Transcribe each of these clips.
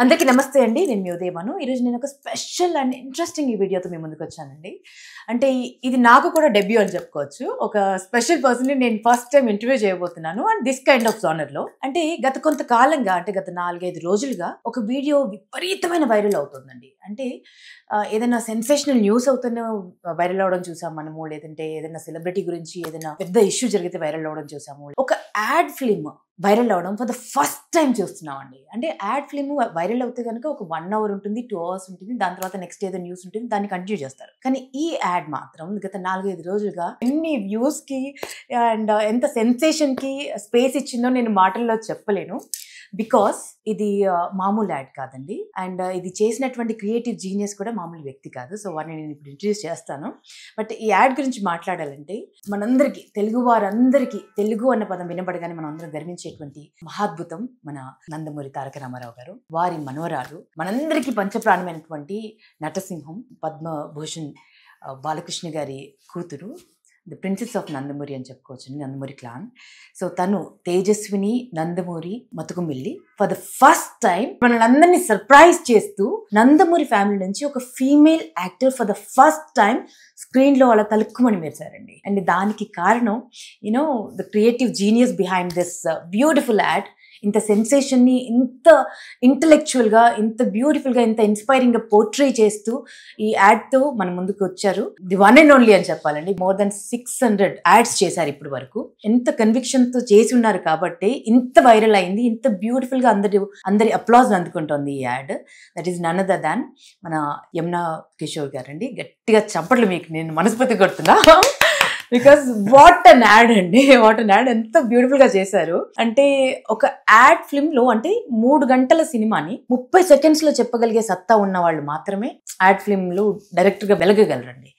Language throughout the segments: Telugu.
అందరికీ నమస్తే అండి. నేను మీ ఉదయమను. ఈరోజు నేను ఒక స్పెషల్ అండ్ ఇంట్రెస్టింగ్ ఈ వీడియోతో మీ ముందుకు వచ్చానండి. అంటే ఇది నాకు కూడా డెబ్యూ అని చెప్పుకోవచ్చు. ఒక స్పెషల్ పర్సన్‌ని నేను ఫస్ట్ టైం ఇంటర్వ్యూ చేయబోతున్నాను అండ్ దిస్ కైండ్ ఆఫ్ జానర్‌లో. అంటే గత కొంతకాలంగా అంటే గత 4, 5 రోజులుగా ఒక వీడియో విపరీతమైన వైరల్ అవుతుందండి. అంటే ఏదైనా సెన్సేషనల్ న్యూస్ అవుతున్న వైరల్ అవ్వడం చూసాం మనము. లేదంటే ఏదైనా సెలబ్రిటీ గురించి ఏదైనా పెద్ద ఇష్యూ జరిగితే వైరల్ అవ్వడం చూసాము. ఒక యాడ్ ఫిల్మ్ వైరల్ అవడం ఫర్ ద ఫస్ట్ టైం చూస్తున్నామండి. అంటే యాడ్ ఫిల్మ్ వైరల్ అవుతే కనుక ఒక 1 అవర్ ఉంటుంది, 2 అవర్స్ ఉంటుంది. దాని తర్వాత నెక్స్ట్ ఏదో న్యూస్ ఉంటుంది, దాన్ని కంటిన్యూ చేస్తారు. కానీ ఈ యాడ్ మాత్రం గత 4, 5 రోజులుగా ఎన్ని వ్యూస్ కి అండ్ ఎంత సెన్సేషన్ కి స్పేస్ ఇచ్చిందో నేను మాటల్లో చెప్పలేను. బికాస్ ఇది మామూలు యాడ్ కాదండి. అండ్ ఇది చేసినటువంటి క్రియేటివ్ జీనియస్ కూడా మామూలు వ్యక్తి కాదు. సో వారిని నేను ఇప్పుడు ఇంట్రడ్యూస్ చేస్తాను. బట్ ఈ యాడ్ గురించి మాట్లాడాలంటే మనందరికీ, తెలుగు వారందరికీ తెలుగు అన్న పదం వినబడగానే మనం అందరం గర్వించేటువంటి మహాద్భుతం మన నందమూరి తారక రామారావు గారు. వారి మనవరాలు, మనందరికీ పంచప్రాణమైనటువంటి నటసింహం పద్మభూషణ్ బాలకృష్ణ గారి కూతురు, ది ప్రిన్సెస్ ఆఫ్ నందమూరి అని చెప్పుకోవచ్చు, నందమూరి క్లాన్. సో తను Tejaswini Nandamuri Mathukumilli for the first time మనల్ని అందరినీ సర్ప్రైజ్ చేస్తూ నందమూరి ఫ్యామిలీ నుంచి ఒక female actor for the first time screen లో అలా తలుక్కుమని మెరిశారండి. అండ్ దానికి కారణం you know the creative genius behind this beautiful add. ఇంత సెన్సేషన్ ని ఇంత ఇంటలెక్చువల్ గా, ఇంత బ్యూటిఫుల్ గా, ఇంత ఇన్స్పైరింగ్ గా పోర్ట్రే చేస్తూ ఈ యాడ్ తో మన ముందుకు వచ్చారు. ది వన్ అండ్ ఓన్లీ అని చెప్పాలండి. మోర్ దెన్ 600 యాడ్స్ చేశారు ఇప్పటి వరకు. ఎంత కన్విక్షన్ తో చేసి ఉన్నారు కాబట్టి ఇంత వైరల్ అయింది, ఇంత బ్యూటిఫుల్ గా అందరి అప్లాజ్ అందుకుంటోంది ఈ ad. That is none other than మన యమునా కిషోర్ గారండి. గట్టిగా చప్పట్లు మీకు నేను మనస్ఫూర్తి కొడుతున్నా. బికాస్ వాట్ అన్ యాడ్ అండి, వాట్ అన్ యాడ్. ఎంత బ్యూటిఫుల్ గా చేశారు అంటే ఒక యాడ్ ఫిల్మ్ లో అంటే 3 గంటల సినిమాని 30 సెకండ్స్ లో చెప్పగలిగే సత్తా ఉన్న వాళ్ళు మాత్రమే యాడ్ ఫిల్మ్ లో డైరెక్టర్ గా వెలగగలరండి.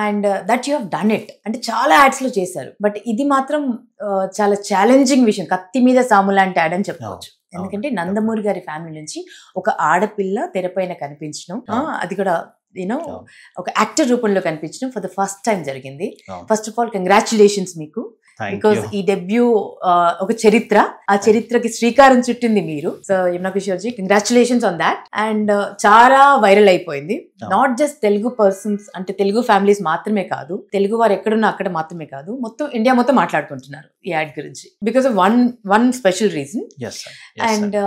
And that you have done it. అంటే చాలా యాడ్స్ లో చేశారు, బట్ ఇది మాత్రం చాలా ఛాలెంజింగ్ విషయం. కత్తి మీద సాము లాంటి యాడ్ అని చెప్పుకోవచ్చు. ఎందుకంటే నందమూరి గారి ఫ్యామిలీ నుంచి ఒక ఆడపిల్ల తెరపైన కనిపించడం, అది కూడా యూనో ఒక యాక్టర్ రూపంలో కనిపించడం ఫర్ ద ఫస్ట్ టైం జరిగింది. ఫస్ట్ ఆఫ్ ఆల్ కంగ్రాచులేషన్స్ మీకు. బికాస్ ఈ డెబ్యూ ఒక చరిత్ర, ఆ చరిత్రకి శ్రీకారం చుట్టింది మీరు. So Yamuna Kishore ji, congratulations on that. And చాలా వైరల్ అయిపోయింది. నాట్ జస్ట్ తెలుగు పర్సన్స్, అంటే తెలుగు ఫ్యామిలీస్ మాత్రమే కాదు, తెలుగు వారు ఎక్కడున్నా అక్కడ మాత్రమే కాదు, మొత్తం ఇండియా మొత్తం మాట్లాడుకుంటున్నారు ఈ యాడ్ గురించి. Because of one special reason. And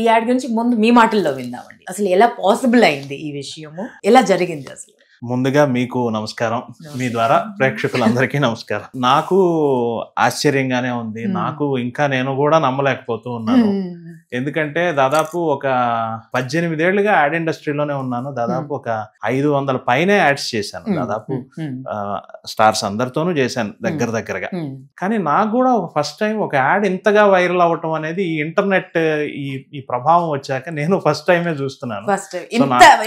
ఈ యాడ్ గురించి ముందు మీ మాటల్లో విందామండి. అసలు ఎలా పాసిబుల్ అయింది ఈ విషయము, ఎలా జరిగింది అసలు? ముందుగా మీకు నమస్కారం, మీ ద్వారా ప్రేక్షకులందరికీ నమస్కారం. నాకు ఆశ్చర్యంగానే ఉంది. నాకు ఇంకా నేను కూడా నమ్మలేకపోతూ ఉన్నాను. ఎందుకంటే దాదాపు ఒక 18 ఏళ్లుగా యాడ్ ఇండస్ట్రీలోనే ఉన్నాను. దాదాపు ఒక 500 పైనే యాడ్స్ చేశాను. దాదాపు స్టార్స్ అందరితోనూ చేశాను దగ్గరగా. కానీ నాకు కూడా ఫస్ట్ టైం ఒక యాడ్ ఇంతగా వైరల్ అవ్వటం అనేది ఈ ఇంటర్నెట్ ఈ ప్రభావం వచ్చాక నేను ఫస్ట్ టైమే చూస్తున్నాను.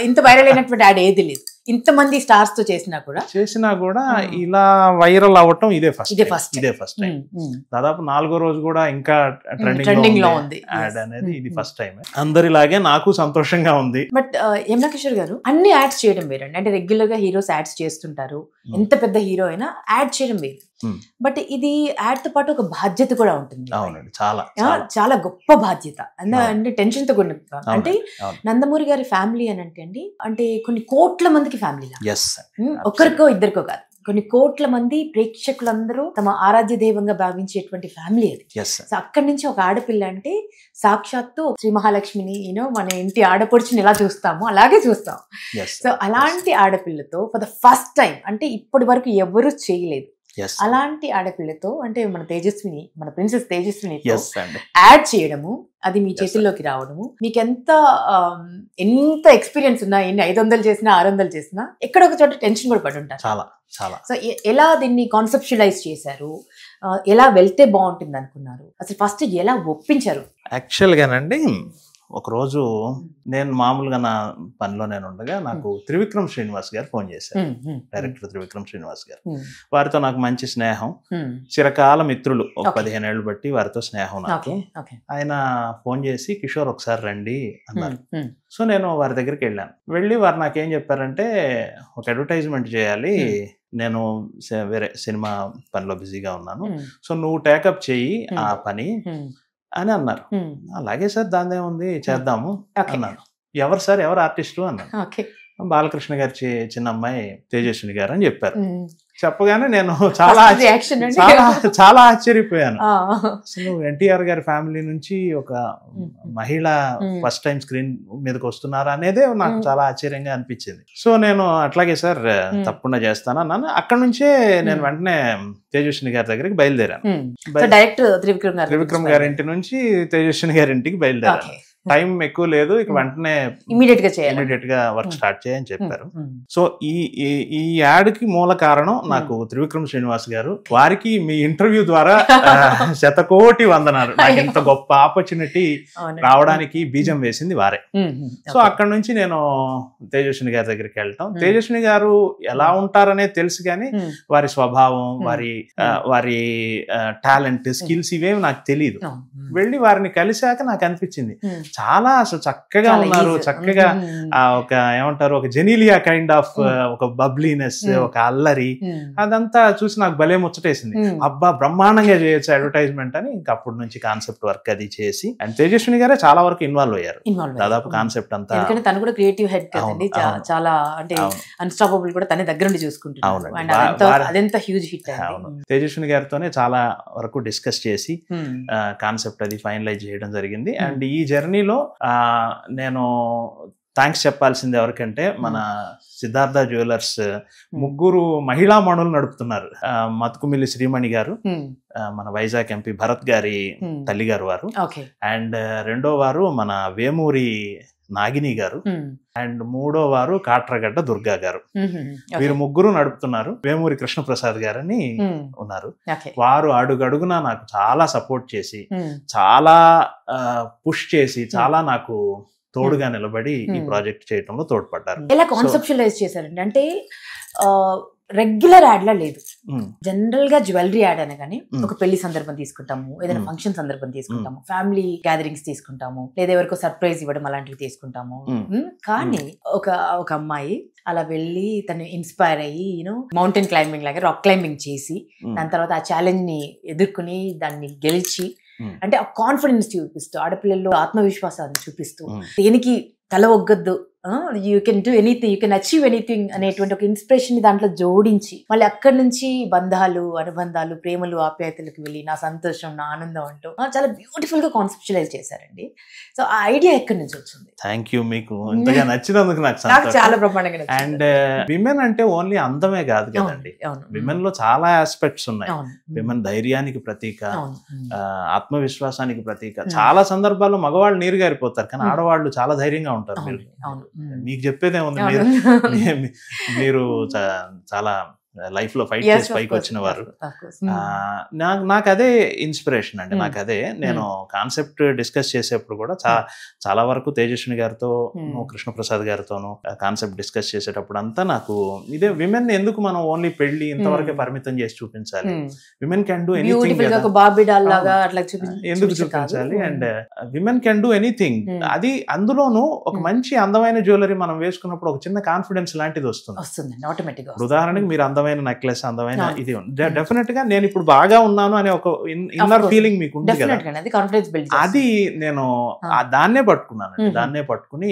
ఇంత వైరల్ అయినటువంటి యాడ్ ఏది లేదు. ఇంతమంది స్టార్స్ తో చేసినా కూడా ఇలా వైరల్ అవ్వటం ఇదే ఫస్ట్ టైం. దాదాపు 4వ రోజు కూడా ఇంకా ట్రెండింగ్ లో ఉంది యాడ్ అనేది. ఇది ఫస్ట్ టైం. అందరిలాగే నాకు సంతోషంగా ఉంది. బట్ యమునా కిషోర్ గారు, అన్ని యాడ్స్ చేయడం వేరండి. అంటే రెగ్యులర్ గా హీరోస్ యాడ్స్ చేస్తుంటారు, ఎంత పెద్ద హీరో అయినా యాడ్ చేయడం వేరు. బట్ ఇది యాడ్ తో పాటు ఒక బాధ్యత కూడా ఉంటుంది. అవునండి, చాలా చాలా గొప్ప బాధ్యత. అంటే టెన్షన్ తో కూడిన. అంటే నందమూరి గారి ఫ్యామిలీ అని అంటే కొన్ని కోట్ల మందికి ఫ్యామిలీ, ఒక్కరికో ఇద్దరికో కాదు, కొన్ని కోట్ల మంది ప్రేక్షకులందరూ తమ ఆరాధ్య దైవంగా భావించేటువంటి ఫ్యామిలీ అది. సో అక్కడి నుంచి ఒక ఆడపిల్ల అంటే సాక్షాత్తు శ్రీ మహాలక్ష్మిని, మన ఇంటి ఆడపడుచుని ఎలా చూస్తామో అలాగే చూస్తాం. సో అలాంటి ఆడపిల్లతో ఫర్ ద ఫస్ట్ టైం, అంటే ఇప్పటి వరకు ఎవరు చేయలేదు అలాంటి ఆడపిల్లతో, అంటే మన తేజస్విని, మన ప్రిన్సెస్ తేజస్విని యాడ్ చేయడము, అది మీ చేతుల్లోకి రావడము, మీకు ఎంత ఎక్స్పీరియన్స్ ఉన్నా, ఎన్ని 500 చేసినా 600 చేసినా ఎక్కడ ఒక చోట టెన్షన్ కూడా పడి ఉంటారు. చాలా. సో ఎలా దీన్ని కాన్సెప్చువలైజ్ చేశారు, ఎలా వెళ్తే బాగుంటుంది అనుకున్నారు, అసలు ఫస్ట్ ఎలా ఒప్పించారు? యాక్చువల్ గానండి, ఒకరోజు నేను మామూలుగా నా పనిలో నేను ఉండగా నాకు త్రివిక్రమ్ శ్రీనివాస్ గారు ఫోన్ చేశారు. డైరెక్టర్ త్రివిక్రమ్ శ్రీనివాస్ గారు. వారితో నాకు మంచి స్నేహం, చిరకాల మిత్రులు, ఒక 15 ఏళ్ళు బట్టి వారితో స్నేహం నాకు. ఆయన ఫోన్ చేసి కిషోర్ ఒకసారి రండి అన్నారు. సో నేను వారి దగ్గరికి వెళ్ళి వారు నాకేం చెప్పారంటే, ఒక అడ్వర్టైజ్మెంట్ చేయాలి, నేను వేరే సినిమా పనిలో బిజీగా ఉన్నాను, సో నువ్వు టేకప్ చెయ్యి ఆ పని, అని అన్నారు. అలాగే సార్ దాని ఏముంది చేద్దాము అన్నాను. ఎవరు సార్, ఎవరు ఆర్టిస్టు అన్నాను. బాలకృష్ణ గారి చిన్న అమ్మాయి తేజస్విని గారు అని చెప్పారు. చెప్పగానే నేను చాలా ఆశ్చర్యపోయాను. అసలు ఎన్టీఆర్ గారి ఫ్యామిలీ నుంచి ఒక మహిళ ఫస్ట్ టైం స్క్రీన్ మీదకి వస్తున్నారా అనేదే నాకు చాలా ఆశ్చర్యంగా అనిపించింది. సో నేను అట్లాగే సార్ తప్పకుండా చేస్తాను అన్నాను. అక్కడ నుంచే నేను వెంటనే తేజస్విని గారి దగ్గరికి బయలుదేరాను. డైరెక్టర్ త్రివిక్రమ్ గారి ఇంటి నుంచి తేజస్విని గారి ఇంటికి బయలుదేరాను. టైం ఎక్కువ లేదు, ఇక వెంటనే ఇమీడియట్ గా వర్క్ స్టార్ట్ చేయని చెప్పారు. సో ఈ యాడ్ కి మూల కారణం నాకు త్రివిక్రమ్ శ్రీనివాస్ గారు. వారికి మీ ఇంటర్వ్యూ ద్వారా 100,000,000 వందనాలు. నాకు ఇంత గొప్ప ఆపర్చునిటీ రావడానికి బీజం వేసింది వారే. సో అక్కడ నుంచి నేను తేజస్విని గారి దగ్గరికి వెళ్ళటం. తేజస్విని గారు ఎలా ఉంటారనే తెలుసు కానీ వారి స్వభావం, వారి టాలెంట్, స్కిల్స్ ఇవేమి నాకు తెలియదు. వెళ్ళి వారిని కలిశాక నాకు అనిపించింది చాలా అసలు చక్కగా ఉన్నారు. చక్కగా ఒక ఏమంటారు, ఒక జెనీలియా కైండ్ ఆఫ్ ఒక బబ్లీనెస్, ఒక అల్లరి, అదంతా చూసి నాకు భలే ముచ్చటేసింది. అబ్బా బ్రహ్మాండంగా చేయొచ్చు అడ్వర్టైజ్మెంట్ అని. ఇంకా అప్పటి నుంచి కాన్సెప్ట్ వర్క్ అది చేసి, అండ్ తేజస్విని గారే చాలా వరకు ఇన్వాల్వ్ అయ్యారు. దాదాపు కాన్సెప్ట్ అంతా. తను కూడా క్రియేటివ్ హెడ్ కదండి, చాలా అంటే అన్స్టాపబుల్ కూడా తన దగ్గర నుండి చూసుకుంటున్నారు. తేజస్విని గారితోనే చాలా వరకు డిస్కస్ చేసి కాన్సెప్ట్ అది ఫైనలైజ్ చేయడం జరిగింది. అండ్ ఈ జర్నీలో నేను థ్యాంక్స్ చెప్పాల్సింది ఎవరికంటే మన సిద్ధార్థ జ్యువెలర్స్ ముగ్గురు మహిళా మణులు నడుపుతున్నారు. మతుకుమిల్లి శ్రీమణి గారు, మన వైజాగ్ ఎంపీ భరత్ గారి తల్లి గారు వారు, అండ్ రెండో వారు మన వేమూరి నాగిని గారు, అండ్ మూడో వారు కాట్రగడ్డ దుర్గా గారు. వీరు ముగ్గురు నడుపుతున్నారు. వేమూరి కృష్ణప్రసాద్ గారని ఉన్నారు. వారు అడుగడుగున నాకు చాలా సపోర్ట్ చేసి, చాలా పుష్ చేసి, చాలా నాకు తోడుగా నిలబడి ఈ ప్రాజెక్ట్ చేయడంలో తోడ్పడ్డారు. ఎలా కాన్సెప్షువలైజ్ చేశారండి? అంటే రెగ్యులర్ యాడ్ లా లేదు, జనరల్ గా జ్యువెలరీ యాడ్ అనగానే ఒక పెళ్లి సందర్భం తీసుకుంటాము, ఏదైనా ఫంక్షన్ సందర్భం తీసుకుంటాము, ఫ్యామిలీ గ్యాదరింగ్స్ తీసుకుంటాము, లేదా ఎవరికో సర్ప్రైజ్ ఇవ్వడం అలాంటివి తీసుకుంటాము. కానీ ఒక అమ్మాయి అలా వెళ్ళి తను ఇన్స్పైర్ అయ్యి మౌంటైన్ క్లైంబింగ్ లాగా రాక్ క్లైంబింగ్ చేసి, దాని తర్వాత ఆ ఛాలెంజ్ ని ఎదుర్కొని దాన్ని గెలిచి, అంటే ఆ కాన్ఫిడెన్స్ చూపిస్తూ, ఆడపిల్లల్లో ఆత్మవిశ్వాసాన్ని చూపిస్తూ, దేనికి తల ఒగ్గద్దు, you can do anything, you can achieve anything అనేటువంటి ఒక ఇన్స్పిరేషన్ దాంట్లో జోడించి, మళ్ళీ అక్కడి నుంచి బంధాలు, అనుబంధాలు, ప్రేమలు, ఆప్యాయతలకు వెళ్ళి నా సంతోషం, నా ఆనందం అంటూ చాలా బ్యూటిఫుల్ గా కాన్సెప్చువలైజ్ చేశారండి. సో ఆ ఐడియా ఎక్కడి నుంచి వచ్చింది? థ్యాంక్ యూ, మీకు ఇంతగా నచ్చినందుకు నాకు చాలా బ్రహ్మాండంగా నచ్చింది. అండ్ విమెన్ అంటే ఓన్లీ అందమే కాదు కదండి, విమెన్ లో చాలా ఆస్పెక్ట్స్ ఉన్నాయి. విమెన్ ధైర్యానికి ప్రతీక, ఆత్మవిశ్వాసానికి ప్రతీక. చాలా సందర్భాల్లో మగవాళ్ళు నీరు గారిపోతారు, కానీ ఆడవాళ్ళు చాలా ధైర్యంగా ఉంటారు. మీకు చెప్పేదేముంది, మీరు చాలా లైఫ్ లో ఫైట్ చేసి పైకి వచ్చిన వారు. నాకు అదే ఇన్స్పిరేషన్ అండి. నాకు అదే, నేను కాన్సెప్ట్ డిస్కస్ చేసేప్పుడు కూడా చాలా వరకు తేజస్విని గారితో, కృష్ణప్రసాద్ గారితోనూ కాన్సెప్ట్ డిస్కస్ చేసేటప్పుడు అంతా నాకు ఇదే, విమెన్ ఎందుకు మనం ఓన్లీ పెళ్లి ఇంతవరకే పరిమితం చేసి చూపించాలి, విమెన్ కెన్ డూ ఎనీథింగ్, ఎందుకు చూపించాలి, and women can do anything. అది అందులోనూ ఒక మంచి అందమైన జ్యువెలరీ మనం వేసుకున్నప్పుడు ఒక చిన్న కాన్ఫిడెన్స్ లాంటిది వస్తుంది ఆటోమేటిక్. ఉదాహరణకి మీరు అందమైన నెక్లెస్, అందమైన ఇది డెఫినెట్ గా నేను ఇప్పుడు బాగా ఉన్నాను అనే ఒక ఇన్నర్ ఫీలింగ్ మీకు ఉంది కదా, అది నేను దాన్నే పట్టుకున్నాను. దాన్నే పట్టుకుని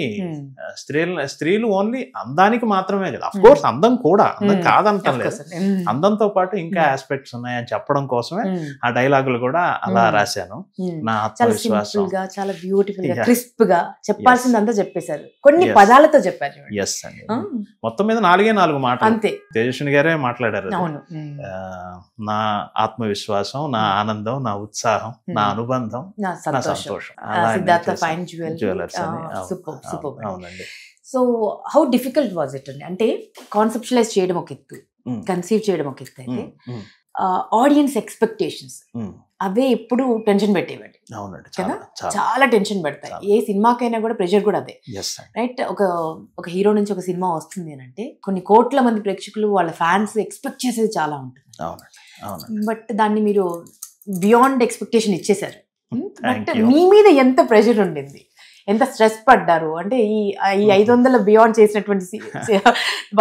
స్త్రీలు ఓన్లీ అందానికి మాత్రమే కదా, అఫ్ కోర్స్ అందం కూడా, అందం కాదంటాం లేదు, అందంతో పాటు ఇంకా ఆస్పెక్ట్స్ ఉన్నాయని చెప్పడం కోసమే ఆ డైలాగులు కూడా అలా రాశాను. నా ఆత్మవిశ్వాసం చాలా బ్యూటిఫుల్ గా, క్రిస్ప్ గా చెప్పాల్సిందంతా చెప్పేశారు, కొన్ని పదాలతో చెప్పారు. ఎస్ అండి, మొత్తం మీద 4 మాటలు అంతే తేజస్విని గారే మాట్లాడారు. నా ఆత్మవిశ్వాసం, నా ఆనందం, నా ఉత్సాహం, నా అనుబంధం, నా సంతోషం. జ్యువెలర్స్ అని. అవునండి. So how difficult was it అండి? అంటే కాన్సెప్చువలైజ్ చేయడం ఒక ఎత్తు, కన్సీవ్ చేయడం ఒక ఎత్తు అయితే ఆడియన్స్ ఎక్స్పెక్టేషన్స్ అవే ఎప్పుడు టెన్షన్ పెట్టేవాడి. అవునండి, చాలా టెన్షన్ పెడతాయి. ఏ సినిమాకైనా కూడా ప్రెషర్ కూడా అదే, రైట్? ఒక హీరో నుంచి ఒక సినిమా వస్తుంది అని అంటే కొన్ని కోట్ల మంది ప్రేక్షకులు, వాళ్ళ ఫ్యాన్స్ ఎక్స్పెక్ట్ చేసేది చాలా ఉంటుంది. బట్ దాన్ని మీరు బియాండ్ ఎక్స్పెక్టేషన్ ఇచ్చేసారు. బట్ మీ మీద ఎంత ప్రెషర్ ఉండింది, ఎంత స్ట్రెస్ పడ్డారు? అంటే ఈ 500 బియాండ్ చేసినటువంటి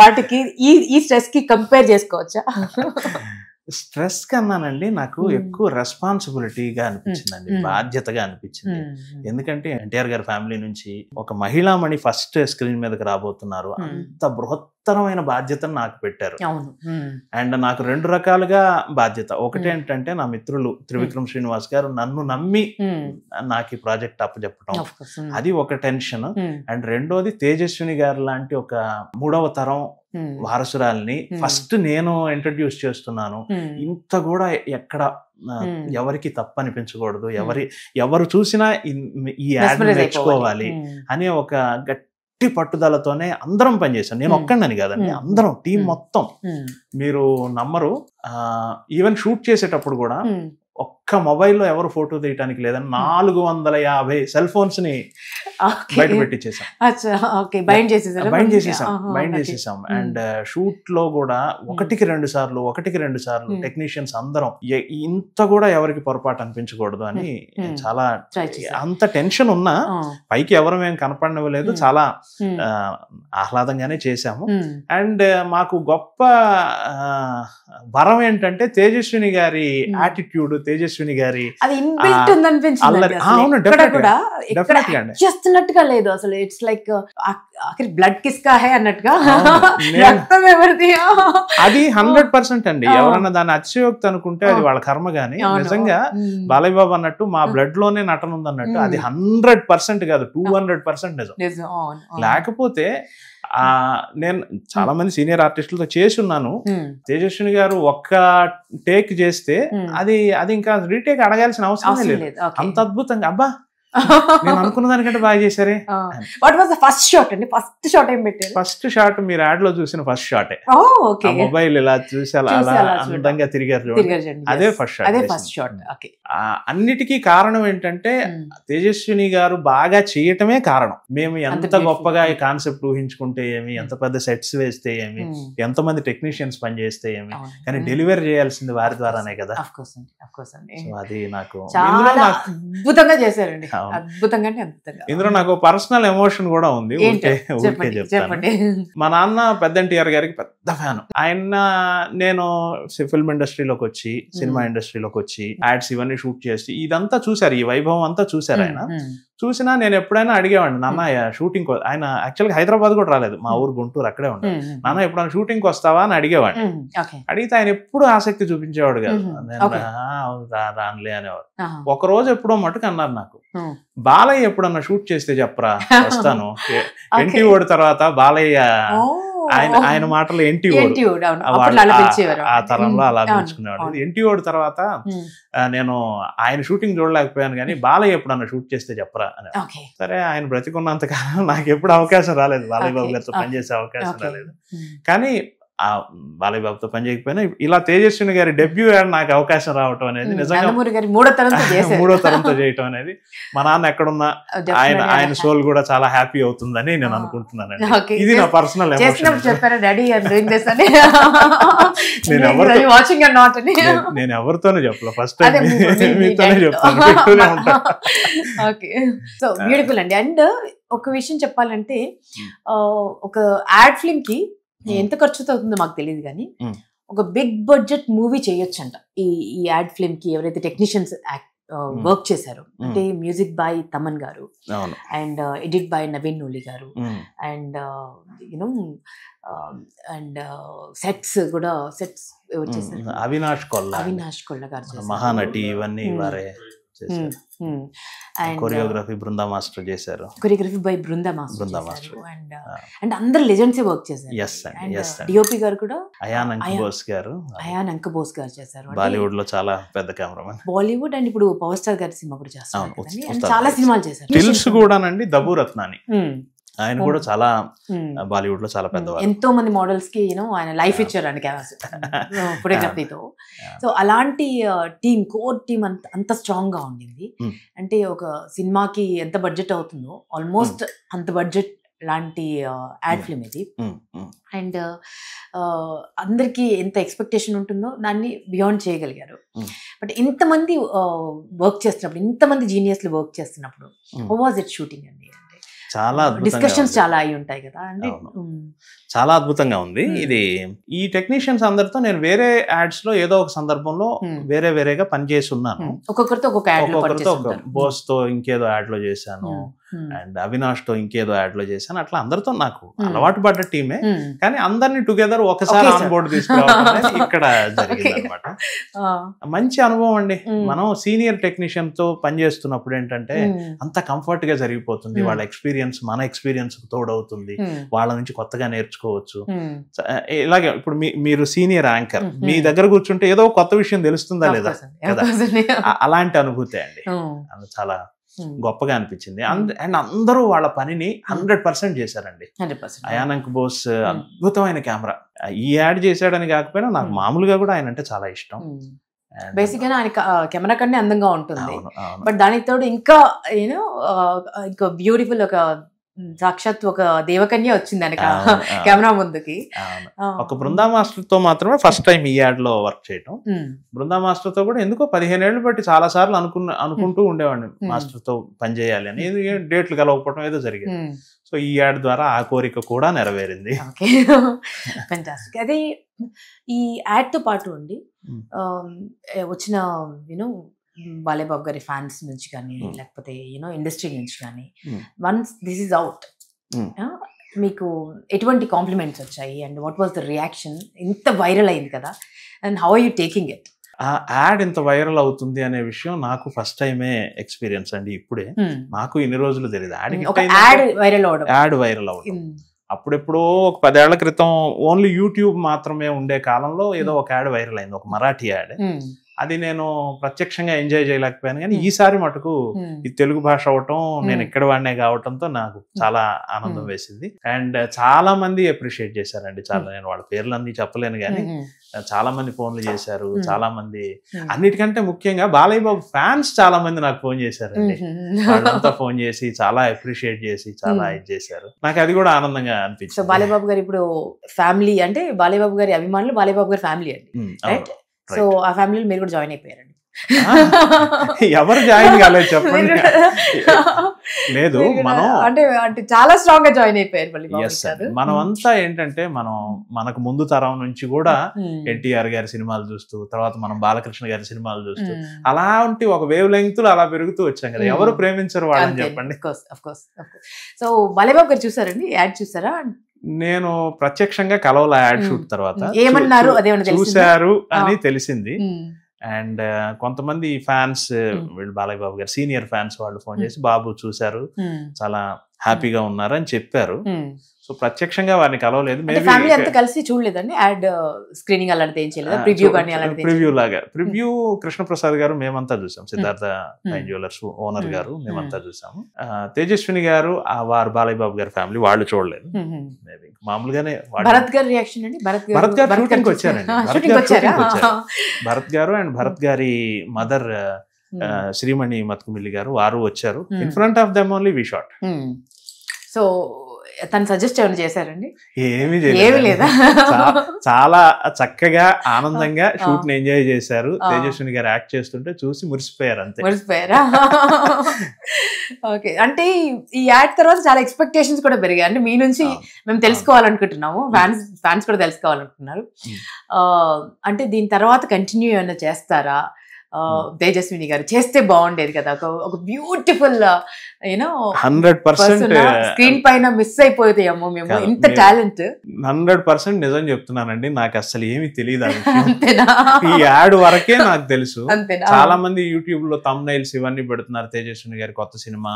వాటికి ఈ స్ట్రెస్ కి కంపేర్ చేసుకోవచ్చా? స్ట్రెస్ కన్నానండి నాకు ఎక్కువ రెస్పాన్సిబిలిటీగా అనిపించిందండి, బాధ్యతగా అనిపించింది. ఎందుకంటే ఎన్టీఆర్ గారి ఫ్యామిలీ నుంచి ఒక మహిళామణి ఫస్ట్ స్క్రీన్ మీదకి రాబోతున్నారు, అంత బృహత్తరమైన బాధ్యతను నాకు పెట్టారు. అండ్ నాకు 2 రకాలుగా బాధ్యత. ఒకటి ఏంటంటే నా మిత్రులు త్రివిక్రమ్ శ్రీనివాస్ గారు నన్ను నమ్మి నాకు ఈ ప్రాజెక్ట్ అప్పచెప్పటం, అది ఒక టెన్షన్. అండ్ రెండోది తేజస్విని గారు లాంటి ఒక 3వ తరం వారసురాల్ని ఫస్ట్ నేను ఇంట్రడ్యూస్ చేస్తున్నాను, ఇంత కూడా ఎక్కడ ఎవరికి తప్పు అనిపించకూడదు, ఎవరు చూసినా ఈ యాడ్ నేర్చుకోవాలి అనే ఒక గట్టి పట్టుదలతోనే అందరం పనిచేశాం. నేను ఒక్కడని కాదండి, అందరం టీం మొత్తం. మీరు నమ్మరు, ఈవెన్ షూట్ చేసేటప్పుడు కూడా ఒక్క మొబైల్లో ఎవరు ఫోటో తీయటానికి లేదని 450 సెల్ ఫోన్స్ ని బయట పెట్టించేసాం. బైండ్ చేసేసాం. అండ్ షూట్ లో కూడా 1కి 2 సార్లు టెక్నీషియన్స్ అందరం ఇంత కూడా ఎవరికి పొరపాటు అనిపించకూడదు అని చాలా, అంత టెన్షన్ ఉన్నా పైకి ఎవరు మేము కనపడనివ్వలేదు, చాలా ఆహ్లాదంగానే చేశాము. అండ్ మాకు గొప్ప వరం ఏంటంటే తేజస్విని గారి యాటిట్యూడ్, తేజస్విని గారి చేస్తున్నట్టుగా లేదు అసలు. ఇట్స్ లైక్ బ్లడ్ కిస్కా హై అన్నట్టుగా రక్తం ఎవరిది అది 100% అండి. ఎవరన్నా దాన్ని అతిశయోక్తి అనుకుంటే అది వాళ్ళ కర్మ. గాని నిజంగా బాలయ్య బాబు అన్నట్టు మా బ్లడ్ లోనే నటన ఉంది అన్నట్టు అది 100% కాదు, 200% నిజం. లేకపోతే నేను చాలా మంది సీనియర్ ఆర్టిస్టులతో చేసి ఉన్నాను. తేజస్విని గారు ఒక్క టేక్ చేస్తే అది ఇంకా రీటేక్ అడగాల్సిన అవసరం లేదు, అంత అద్భుతంగా. అబ్బా నేను అనుకున్న దానికంటే బాగా చేశారే. What was the first shot అండి? ఫస్ట్ షాట్ ఏం పెట్టారు? ఫస్ట్ షాట్ మీరు యాడ్ లో చూసిన ఫస్ట్ షాటే. మొబైల్ ఇలా చూసి అలా అందంగా తిరిగారు, అదే ఫస్ట్ షాట్. అన్నిటికీ కారణం ఏంటంటే తేజస్విని గారు బాగా చేయటమే కారణం. మేము ఎంత గొప్పగా ఈ కాన్సెప్ట్ ఊహించుకుంటే ఏమి, ఎంత పెద్ద సెట్స్ వేస్తే ఏమి, ఎంతమంది టెక్నీషియన్స్ పనిచేస్తే ఏమి, కానీ డెలివరీ చేయాల్సింది వారి ద్వారానే కదా. అది నాకు అద్భుతంగా చేశారండి, అద్భుతంగా. ఇందులో నాకు పర్సనల్ ఎమోషన్ కూడా ఉంది, ఊరికే చెప్తాను. మా నాన్న పెద్ద ఎన్టీఆర్ గారికి పెద్ద ఫ్యాన్. ఆయన నేను ఫిల్మ్ ఇండస్ట్రీలోకి వచ్చి, సినిమా ఇండస్ట్రీలోకి వచ్చి, యాడ్స్ ఇవన్నీ షూట్ చేసి ఇదంతా చూసారు, ఈ వైభవం అంతా చూసారు. ఆయన చూసినా నేను ఎప్పుడైనా అడిగేవాడిని, నాన్న షూటింగ్, ఆయన యాక్చువల్గా హైదరాబాద్ కూడా రాలేదు, మా ఊరు గుంటూరు అక్కడే ఉంటాడు. నాన్న ఎప్పుడైనా షూటింగ్ వస్తావా అని అడిగేవాడిని. అడిగితే ఆయన ఎప్పుడు ఆసక్తి చూపించేవాడు కాదు, రానులే అనేవాడు. ఒక రోజు ఎప్పుడో మటుకు అన్నారు నాకు, బాలయ్య ఎప్పుడన్నా షూట్ చేస్తే చెప్పరా వస్తాను. ఎన్టీ ఓడి తర్వాత బాలయ్య, ఆయన మాటలు ఎన్టీ ఓడు ఆ తరంలో అలా పిలుచుకునేవాడు. ఎన్టీ ఓడి తర్వాత నేను ఆయన షూటింగ్ చూడలేకపోయాను కానీ బాలయ్య ఎప్పుడన్నా షూట్ చేస్తే చెప్పరా అని. సరే, ఆయన బ్రతికున్నంత కాలం నాకు ఎప్పుడు అవకాశం రాలేదు, బాలయ్య బాబు గారితో పనిచేసే అవకాశం రాలేదు. కానీ ఆ బాలయ్య బాబుతో పని చేయకపోయినా ఇలా తేజస్విని గారి డెబ్యూ యాడ్ నాకు అవకాశం రావటం అనేది నిజంగా 3వ తరంతో చేయటం అనేది మా నాన్న ఎక్కడున్నా ఆయన సోల్ కూడా చాలా హ్యాపీ అవుతుందని నేను అనుకుంటున్నాను. ఇది నా పర్సనల్ ఎమోషన్. నేను ఎవరితోనే చెప్పలే, ఫస్ట్ టైం మీతోనే చెప్తాను. సో బ్యూటిఫుల్ అండి. అండ్ ఒక విషయం చెప్పాలంటే, ఒక యాడ్ ఫిల్మ్ కి ఎంత ఖర్చు అవుతుందో మాకు తెలియదు కానీ ఒక బిగ్ బడ్జెట్ మూవీ చేయొచ్చంట ఈ యాడ్ ఫిల్మ్ కి. ఎవరైతే టెక్నీషియన్స్ వర్క్ చేశారు అంటే మ్యూజిక్ బై తమన్ గారు, and edit by Naveen Nooli గారు, అండ్ యూనో అండ్ సెట్స్ కూడా అవినాష్ కొల్ల గారు, మహానటి, ఇవన్నీ వారే చేశారు. కొరియోగ్రఫీ బృందా మాస్టర్ చేశారు, choreography by Brinda master. And అందరు లెజెండ్స్ వర్క్ చేశారు. డిఓపి గారు కూడా అయాన్ అంకబోస్ గారు చేశారు. బాలీవుడ్ లో చాలా పెద్ద కెమెరామెన్, బాలీవుడ్. అండ్ ఇప్పుడు పవర్ స్టార్ గారి సినిమా కూడా చేస్తారు, చాలా సినిమాలు చేశారు. టిల్స్ కూడానండి, దబు రత్నాని, ఆయన కూడా చాలా బాలీవుడ్ లో చాలా పెద్దవారు. ఎంతో మంది మోడల్స్ కి ఆయన లైఫ్ ఇచ్చారు అండి ఫోటోగ్రఫీతో. సో అలాంటి టీమ్, కోర్ టీమ్ అంత స్ట్రాంగ్ గా ఉండింది. అంటే ఒక సినిమాకి ఎంత బడ్జెట్ అవుతుందో ఆల్మోస్ట్ అంత బడ్జెట్ లాంటి యాడ్ ఫిల్మ్ ఇది. అండ్ అందరికి ఎంత ఎక్స్పెక్టేషన్ ఉంటుందో దాన్ని బియాండ్ చేయగలిగారు. బట్ ఇంతమంది వర్క్ చేస్తున్నప్పుడు, ఇంతమంది జీనియస్లు వర్క్ చేస్తున్నప్పుడు, హౌ వాజ్ ఇట్ షూటింగ్ అండి? చాలా డిస్కషన్స్ చాలా అయి ఉంటాయి కదా అండి. చాలా అద్భుతంగా ఉంది ఇది. ఈ టెక్నీషియన్స్ అందరితో నేను వేరే యాడ్స్ లో ఏదో ఒక సందర్భంలో వేరే వేరేగా పనిచేసి ఉన్నాను. ఒక్కొక్కరితో ఒక బోస్ తో ఇంకేదో యాడ్ లో చేశాను, అండ్ అవినాష్ తో ఇంకేదో యాడ్ లో చేశాను. అట్లా అందరితో నాకు అలవాటు పడ్డ టీమే, కానీ అందరినీ టుగెదర్ ఒకసారి ఆన్ బోర్డు తీసుకురావడం ఇక్కడ జరిగింది అనమాట. మంచి అనుభవం అండి. మనం సీనియర్ టెక్నీషియన్ తో పనిచేస్తున్నప్పుడు ఏంటంటే అంత కంఫర్ట్ గా జరిగిపోతుంది. వాళ్ళ ఎక్స్పీరియన్స్ మన ఎక్స్పీరియన్స్ తోడవుతుంది, వాళ్ళ నుంచి కొత్తగా నేర్చుకోవచ్చు. ఇలాగే ఇప్పుడు మీరు సీనియర్ యాంకర్, మీ దగ్గర కూర్చుంటే ఏదో కొత్త విషయం తెలుస్తుందా లేదా కదా, అలాంటి అనుభూతి అండి. చాలా గొప్పగా అనిపించింది. అండ్ అందరూ వాళ్ళ పనిని 100% చేశారండి. అయానంక్ బోస్ అద్భుతమైన కెమెరా. ఈ యాడ్ చేశాడని కాకపోయినా నాకు మామూలుగా కూడా ఆయన అంటే చాలా ఇష్టం. బేసిక్ గా ఆయన కెమెరా కన్నా అందంగా ఉంటుంది, బట్ దానికి తోడు ఇంకా ఇంకా బ్యూటిఫుల్ ఒక సాక్షాత్ ఒక దేవకన్య వచ్చింది ఆయన కెమెరా ముందుకి. ఒక బృందా మాస్టర్ తో మాత్రమే ఫస్ట్ టైం ఈ యాడ్ లో వర్క్ చేయటం. బృందా మాస్టర్ తో కూడా ఎందుకో 15 ఏళ్ళు బట్టి చాలా సార్లు అనుకుంటూ ఉండేవాడిని మాస్టర్ తో పనిచేయాలి అని. డేట్లు కలవకపోవడం ఏదో జరిగింది. సో ఈ యాడ్ ద్వారా ఆ కోరిక కూడా నెరవేరింది. అదే ఈ యాడ్ తో పాటు అండి వచ్చిన బాలేబాబు గారి ఫ్యాన్స్ నుంచి కానీ లేకపోతే ఇండస్ట్రీ నుంచి కానీ వన్స్ దిస్ ఈజ్ అవుట్ మీకు ఎటువంటి కాంప్లిమెంట్స్ వచ్చాయి and what was the reaction? ఇంత వైరల్ అయింది కదా, and how are you taking it? ఆ యాడ్ ఇంత వైరల్ అవుతుంది అనే విషయం నాకు ఫస్ట్ టైమే ఎక్స్పీరియన్స్ అండి. ఇప్పుడే నాకు ఇన్ని రోజులు తెలియదు యాడ్ వైరల్ అవడం. అప్పుడెప్పుడో ఒక 10 ఏళ్ల క్రితం ఓన్లీ యూట్యూబ్ మాత్రమే ఉండే కాలంలో ఏదో ఒక యాడ్ వైరల్ అయింది, ఒక మరాఠీ యాడ్. అది నేను ప్రత్యక్షంగా ఎంజాయ్ చేయలేకపోయాను, కానీ ఈసారి మటుకు ఈ తెలుగు భాష అవటం, నేను ఇక్కడ వాడినే కావటంతో నాకు చాలా ఆనందం వేసింది. అండ్ చాలా మంది అప్రిషియేట్ చేశారండి. చాలా, నేను వాళ్ళ పేర్లు అన్ని చెప్పలేను కానీ చాలా మంది ఫోన్లు చేశారు. చాలా మంది, అన్నిటికంటే ముఖ్యంగా బాలయ్య బాబు ఫ్యాన్స్ చాలా మంది నాకు ఫోన్ చేశారండి. వాళ్ళంతా ఫోన్ చేసి చాలా అప్రిషియేట్ చేసి చాలా ఇది చేశారు. నాకు అది కూడా ఆనందంగా అనిపించింది. సో బాలయ్య బాబు గారు ఇప్పుడు ఫ్యామిలీ అంటే బాలయ్య బాబు గారి అభిమానులు బాలయ్య బాబు గారి ఫ్యామిలీ అండి, రైట్? సో ఆ ఫ్యామిలీలో మీరు కూడా జాయిన్ అయిపోయారండి. ఎవరు జాయిన్ కాలేదు చెప్పండి. లేదు, మనం అంటే చాలా స్ట్రాంగ్ గా జాయిన్ అయిపోయారు. మనం అంతా ఏంటంటే మనకు ముందు తరం నుంచి కూడా ఎన్టీఆర్ గారి సినిమాలు చూస్తూ, తర్వాత మనం బాలకృష్ణ గారి సినిమాలు చూస్తూ, అలాంటి ఒక వేవ్ లెంగ్త్ అలా పెరుగుతూ వచ్చాం కదా. ఎవరు ప్రేమించరు వాళ్ళని చెప్పండి. సో బాలయ్యబాబు గారు చూసారండి, యాడ్ చూసారా? నేను ప్రత్యక్షంగా కలవల యాడ్ షూట్ తర్వాత ఏమన్నారు చూశారు అని తెలిసింది. అండ్ కొంతమంది ఫ్యాన్స్, వీళ్ళు బాలయ్య బాబు గారు సీనియర్ ఫ్యాన్స్ వాళ్ళు ఫోన్ చేసి బాబు చూశారు, చాలా హ్యాపీగా ఉన్నారు అని చెప్పారు. సో ప్రత్యక్షంగా వారిని కలవలేదు. ఫ్యామిలీ అంతా కలిసి చూడలేదండి యాడ్ స్క్రీనింగ్ అలాంటిది ఏం చేయలేదు? ప్రివ్యూ లాగా, ప్రివ్యూ కృష్ణప్రసాద్ గారు మేమంతా చూసాం, సిద్ధార్థ ఫైన్ జ్యువెలర్స్ ఓనర్ గారు మేమంతా చూసాము. తేజస్విని గారు వారు బాలయ్య బాబు గారి ఫ్యామిలీ వాళ్ళు చూడలేదు. మేబీ మామూలుగానే. భరత్ గారి రియాక్షన్ అండి? భరత్ గారు షూటింగ్ వచ్చారండి. భరత్ గారు అండ్ భరత్ గారి మదర్ శ్రీమణి మత్కుమిల్లి గారు వారు వచ్చారు. In front of them only we shot. So తను సజెస్ట్ ఏమైనా చేశారండి? ఏమీ లేదా? చాలా చక్కగా ఆనందంగా షూట్ ని ఎంజాయ్ చేశారు. తేజస్విని గారు యాక్ట్ చేస్తుంటే చూసి మురిసిపోయారు. అంతే. మురిసిపోయారా? ఓకే. అంటే ఈ యాడ్ తర్వాత చాలా ఎక్స్పెక్టేషన్స్ కూడా పెరిగాయి. అంటే మీ నుంచి మేము తెలుసుకోవాలనుకుంటున్నాము, ఫ్యాన్స్ కూడా తెలుసుకోవాలనుకుంటున్నారు. అంటే దీని తర్వాత కంటిన్యూ ఏమైనా చేస్తారా? తేజస్విని గారు చేస్తే బాగుండేది కదా, ఒక బ్యూటిఫుల్ 100% స్క్రీన్ పైన మిస్ అయిపోతాయేమో మేము, ఇంత టాలెంట్. 100% నిజం చెప్తున్నానండి. నాకు అసలు ఏమి తెలియదు. ఈ యాడ్ వరకే నాకు తెలుసు. చాలా మంది యూట్యూబ్ లో థంబ్నైల్స్ ఇవన్నీ పెడుతున్నారు, తేజస్విని గారి కొత్త సినిమా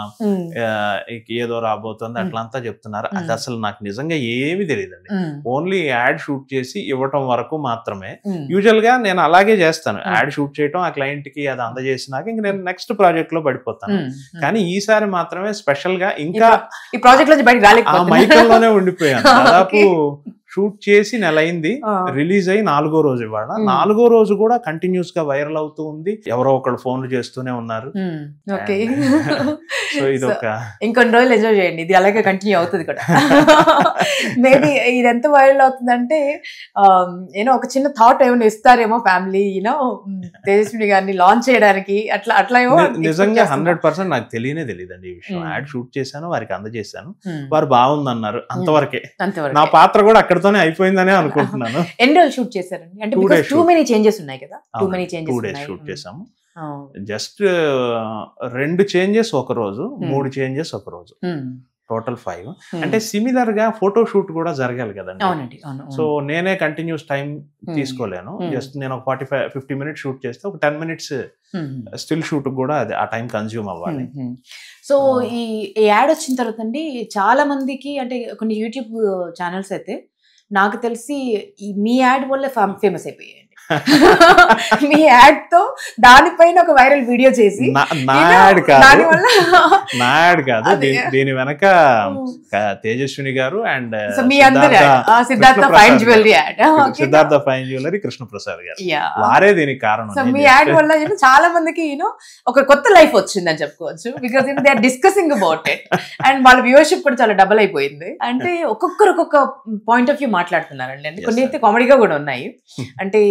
ఏదో రాబోతుంది అట్లంతా చెప్తున్నారు. అది అసలు నాకు నిజంగా ఏమి తెలియదండి. ఓన్లీ యాడ్ షూట్ చేసి ఇవ్వటం వరకు మాత్రమే. యూజువల్ గా నేను అలాగే చేస్తాను, యాడ్ షూట్ చేయటం, ఆ క్లయింట్ కి అది అందజేసినాక ఇంక నేను నెక్స్ట్ ప్రాజెక్ట్ లో పడిపోతాను. కానీ ఈసారి మాత్రమే స్పెషల్ గా ఇంకా ఈ ప్రాజెక్ట్ లో బయటకు రాలేకపోయాను, మైకల్లోనే ఉండిపోయాను. దాదాపు షూట్ చేసి నెల అయింది, రిలీజ్ అయ్యి 4వ రోజు ఇవాళ. 4వ రోజు కూడా కంటిన్యూస్ గా వైరల్ అవుతూ ఉంది, ఎవరో ఒకళ్ళు ఫోన్లు చేస్తూనే ఉన్నారు. సో ఇది ఒక ఇంకొన్ని రోజులు ఎంజాయ్ చేయండి, ఇది అలాగే కంటిన్యూ అవుతుంది కూడా. మేబీ ఇది ఎంత వైరల్ అవుతుందంటే యూనో ఒక చిన్న థాట్ ఏమైనా ఇస్తారేమో ఫ్యామిలీ యూనో తేజస్విని గారిని లాంచ్ చేయడానికి, అట్లా అట్లా ఏమో. నిజంగా 100% నాకు తెలియదండి ఈ విషయం. యాడ్ షూట్ చేశాను, వారికి అందజేశాను, వారు బాగుందన్నారు, అంతవరకే. నా పాత్ర కూడా అక్కడతోనే అయిపోయిందనే అనుకుంటున్నాను. ఎన్ని రోజులు షూట్ చేశారండి? అంటే టూ మెనీ చేంజెస్ ఉన్నాయి కదా, 2 days షూట్ చేసాము. జస్ట్ 2 చేంజెస్ ఒక రోజు, 3 చేంజెస్ ఒక రోజు, టోటల్ 5. అంటే సిమిలర్ గా ఫోటో షూట్ కూడా జరగాలి కదండి. సో నేనే కంటిన్యూస్ టైం తీసుకోలేను. జస్ట్ నేను ఒక 45-50 minutes షూట్ చేస్తే ఒక 10 minutes స్టిల్ షూట్ కూడా అది ఆ టైం కన్జ్యూమ్ అవ్వాలి. సో ఈ యాడ్ వచ్చిన తర్వాత అండి చాలా మందికి, అంటే కొన్ని యూట్యూబ్ ఛానల్స్ అయితే నాకు తెలిసి మీ యాడ్ వల్ల ఫేమస్ అయిపోయాయి. మీ యాడ్ తో దానిపైన ఒక వైరల్ వీడియో చేసి, నా యాడ్ కాదు, దీని వెనక తేజస్విని గారు and Siddhartha fine jewellery add, Siddhartha fine jewellery Krishnaprasad గారు, వారే దీనికి కారణం. సో మీ యాడ్ వల్ల చాలా మందికి ఒక కొత్త లైఫ్ వచ్చిందని చెప్పుకోవచ్చు. Because they are discussing about it and వాళ్ళ వ్యూవర్షిప్ కూడా చాలా డబుల్ అయిపోయింది. అంటే ఒక్కొక్కరు ఒక్కొక్క పాయింట్ ఆఫ్ వ్యూ మాట్లాడుతున్నారండి. అంటే కొన్ని అయితే కామెడీగా కూడా ఉన్నాయి. అంటే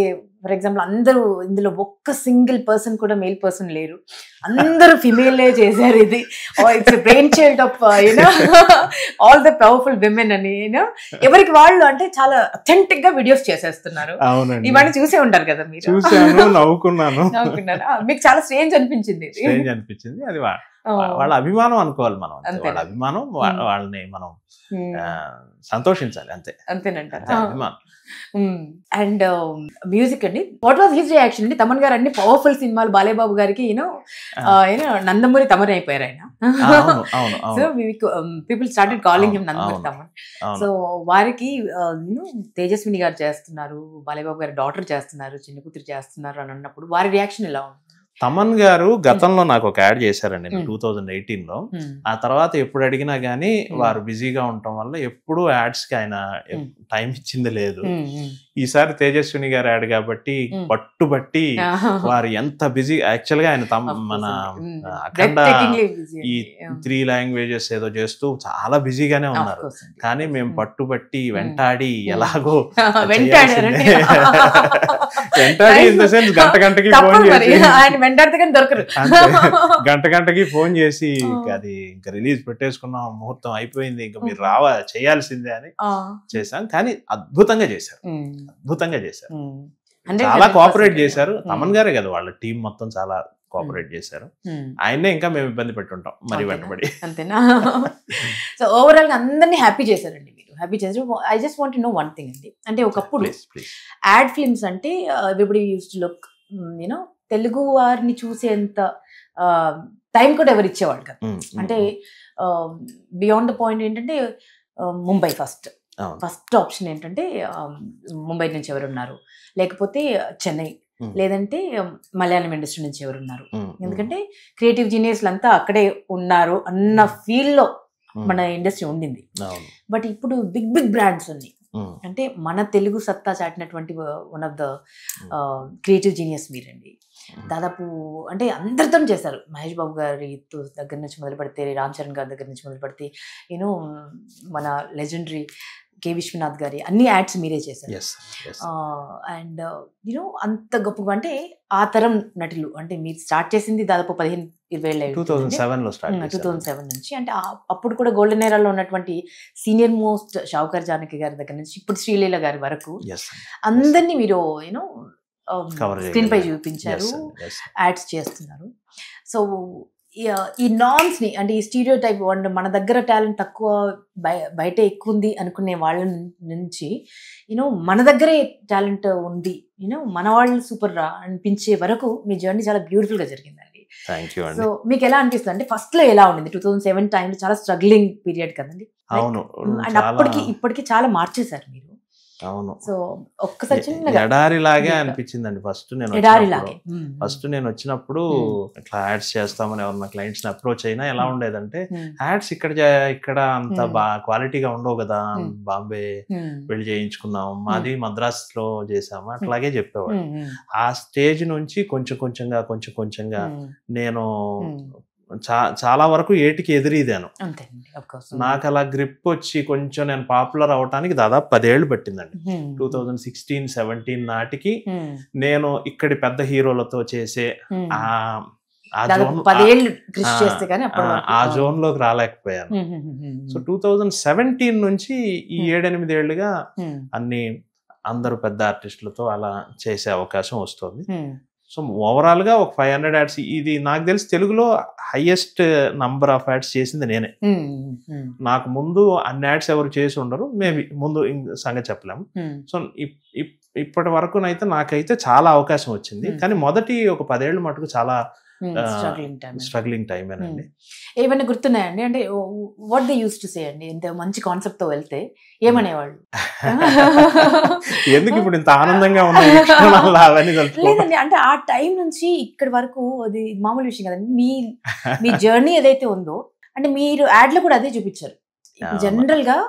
ఫర్ ఎగ్జాంపుల్ అందరూ ఇందులో ఒక్క సింగిల్ పర్సన్ కూడా మేల్ పర్సన్ లేరు, అందరూ ఫిమేలే చేశారు. ఇది it's brain child of all the powerful women అని ఎవరికి వాళ్ళు అంటే చాలా అథెంటిక్ గా వీడియోస్ చేసేస్తున్నారు. ఇవన్నీ చూసే ఉంటారు కదా మీరు. నవ్వుకున్నాను. మీకు చాలా స్ట్రేంజ్ అనిపించింది. అది వాళ్ళ అభిమానం అనుకోవాలి మనం, వాళ్ళ అభిమానం, వాళ్ళని మనం సంతోషించాలి, అంతేనంటారు. అభిమానం. అండ్ మ్యూజిక్ అండి, వాట్ వాజ్ హిస్ రియాక్షన్ అండి? తమన్ గారు అన్ని పవర్ఫుల్ సినిమాలు, బాలేబాబు గారికి నందమూరి తమన్ అయిపోయారు ఆయన. So people started calling him Nandamuri Thaman. So వారికి తేజస్విని గారు చేస్తున్నారు, బాలేబాబు గారి డాటర్ చేస్తున్నారు, చిన్న కూతురు చేస్తున్నారు అని అన్నప్పుడు వారి రియాక్షన్ ఎలా ఉంది? తమన్ గారు గతంలో నాకు ఒక యాడ్ చేశారండి 2018లో. ఆ తర్వాత ఎప్పుడు అడిగినా గానీ వారు బిజీగా ఉండటం వల్ల ఎప్పుడు యాడ్స్ కి ఆయన టైం ఇచ్చింది లేదు. ఈసారి తేజస్విని గారు యాడ్ కాబట్టి పట్టుబట్టి వారు ఎంత బిజీ. యాక్చువల్ గా ఆయన మన అఖండ ఈ 3 languages ఏదో చేస్తూ చాలా బిజీగానే ఉన్నారు. కానీ మేము పట్టుబట్టి వెంటాడి ఎలాగో వెంటాడి ఇన్ ద సెన్స్ గంటకి ఫోన్ చేసి గంటకి ఫోన్ చేసి అది ఇంకా రిలీజ్ పెట్టేసుకున్నాం, ముహూర్తం అయిపోయింది, ఇంకా మీరు చేయాల్సిందే అని చేశాం. కానీ అద్భుతంగా చేశారు. చాలా కోఆపరేట్ చేశారు. తమన్ గారే కదా, వాళ్ళ టీం మొత్తం చాలా కోఆపరేట్ చేశారు. ఆయన్నే ఇంకా మేము ఇబ్బంది పెట్టుంటాం మరి వెంటబడి. అంతేనా? సో ఓవరాల్ గా అందరినీ హ్యాపీ చేశారండి మీరు, హ్యాపీ చేశారు. I just want to know one thing అండి. అంటే ఒకప్పుడు యాడ్ ఫిల్మ్స్ అంటే everybody used to look Telugu వారిని చూసేంత టైం కూడా ఎవరు ఇచ్చేవాళ్ళు కదా. అంటే బియాండ్ ద పాయింట్ ఏంటంటే ముంబై ఫస్ట్ ఆప్షన్ ఏంటంటే ముంబై నుంచి ఎవరున్నారు, లేకపోతే చెన్నై, లేదంటే మలయాళం ఇండస్ట్రీ నుంచి ఎవరున్నారు. ఎందుకంటే క్రియేటివ్ జీనియస్లు అంతా అక్కడే ఉన్నారు అన్న ఫీల్ లో మన ఇండస్ట్రీ ఉండింది. బట్ ఇప్పుడు బిగ్ బ్రాండ్స్ ఉన్నాయి. అంటే మన తెలుగు సత్తా చాటినటువంటి one of the creative genius మీరండి. దాదాపు అంటే అందరితో చేశారు. మహేష్ బాబు గారి దగ్గర నుంచి మొదలు పెడితే, రామ్ చరణ్ గారి దగ్గర నుంచి మొదలు పెడితే, మన లెజెండరీ కే విశ్వనాథ్ గారి అన్ని యాడ్స్ మీరే చేశారు. అండ్ అంత గొప్పగా అంటే ఆ తరం నటులు, అంటే మీరు స్టార్ట్ చేసింది దాదాపు 15-20 2007 నుంచి. అంటే అప్పుడు కూడా గోల్డెన్ ఏరాలో ఉన్నటువంటి సీనియర్ మోస్ట్ షావుకర్ జానకి గారి దగ్గర నుంచి ఇప్పుడు శ్రీలీల గారి వరకు అందరినీ మీరు స్క్రీన్ పై చూపించారు, యాడ్స్ చేస్తున్నారు. సో ఈ నార్మ్స్ ని, అంటే ఈ స్టీరియో టైప్ మన దగ్గర టాలెంట్ తక్కువ, బయట ఎక్కువ ఉంది అనుకునే వాళ్ళ నుంచి మన దగ్గరే టాలెంట్ ఉంది, మన వాళ్ళు సూపర్ రా అనిపించే వరకు మీ జర్నీ చాలా బ్యూటిఫుల్ గా జరిగిందండి. సో మీకు ఎలా అనిపిస్తుంది? అంటే ఫస్ట్ లో ఎలా ఉండింది? 2007 టైంలో చాలా స్ట్రగ్లింగ్ పీరియడ్ కదండి. అవును. అండ్ అప్పటికి ఇప్పటికి చాలా మార్చేశారు మీరు. అవును. సో ఒక్కసారి చిన్నగా ఎడారి లాగే అనిపించిందండి ఫస్ట్ నేను వచ్చినప్పుడు ఇట్లా యాడ్స్ చేస్తామని ఎవరన్నా క్లయింట్స్ ని అప్రోచ్ అయినా ఎలా ఉండేదంటే యాడ్స్ ఇక్కడ అంత క్వాలిటీగా ఉండవు కదా, బాంబే వెళ్ళి చేయించుకున్నాం, మాది మద్రాస్ లో చేసాము అట్లాగే చెప్పేవాడు. ఆ స్టేజ్ నుంచి కొంచెం కొంచెంగా నేను చాలా వరకు ఏటికి ఎదురీదాను. నాకు అలా గ్రిప్ వచ్చి కొంచెం నేను పాపులర్ అవటానికి దాదాపు 10 ఏళ్ళు పట్టిందండి. 2016-17 నాటికి నేను ఇక్కడి పెద్ద హీరోలతో చేసే ఆ జోన్ లోకి రాలేకపోయాను. సో 2017 నుంచి ఈ 7-8 ఏళ్లుగా అందరూ పెద్ద ఆర్టిస్టులతో అలా చేసే అవకాశం వస్తుంది. సో ఓవరాల్ గా ఒక 500 యాడ్స్, ఇది నాకు తెలిసి తెలుగులో హైయెస్ట్ నంబర్ ఆఫ్ యాడ్స్ చేసింది నేనే. నాకు ముందు అన్ని యాడ్స్ ఎవరు చేసి ఉండరు, మేబీ ముందు సంగతి చెప్పలేము. సో ఇప్పటి వరకు నాకైతే చాలా అవకాశం వచ్చింది. కానీ మొదటి ఒక 10 ఏళ్ళు మటుకు చాలా స్ట్రగ్లింగ్ టైం అండి. ఏమైనా గుర్తున్నాయండి? అంటే what they use to say అండి, ఇంత మంచి కాన్సెప్ట్ తో వెళ్తే ఏమనేవాళ్ళు? ఎందుకు ఇప్పుడు ఇంత ఆనందంగా లేదండి, అంటే ఆ టైం నుంచి ఇక్కడి వరకు అది మామూలు విషయం కదండి. మీ జర్నీ ఏదైతే ఉందో, అంటే మీరు యాడ్ లో కూడా అదే చూపించారు. జనరల్ గా